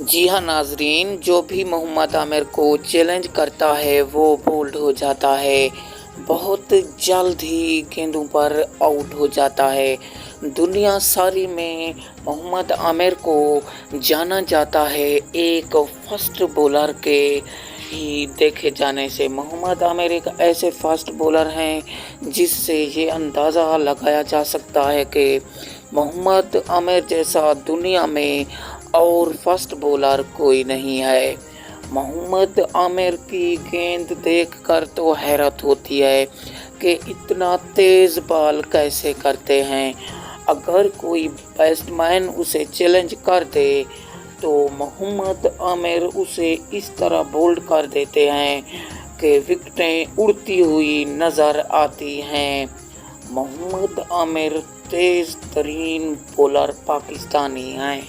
جی ہاں ناظرین، جو بھی محمد عامر کو چیلنج کرتا ہے وہ بولڈ ہو جاتا ہے، بہت جلد ہی گیندوں پر آؤٹ ہو جاتا ہے۔ دنیا ساری میں محمد عامر کو جانا جاتا ہے ایک فاسٹ بولر کے ہی دیکھے جانے سے۔ محمد عامر ایک ایسے فاسٹ بولر ہیں جس سے یہ اندازہ لگایا جا سکتا ہے کہ محمد عامر جیسا دنیا میں اور فاسٹ بولر کوئی نہیں ہے۔ محمد عامر کی گیند دیکھ کر تو حیرت ہوتی ہے کہ اتنا تیز بال کیسے کرتے ہیں۔ اگر کوئی بیٹس مین اسے چیلنج کر دے تو محمد عامر اسے اس طرح بولڈ کر دیتے ہیں کہ وکٹیں اڑتی ہوئی نظر آتی ہیں۔ محمد عامر تیز ترین بولر پاکستانی ہیں۔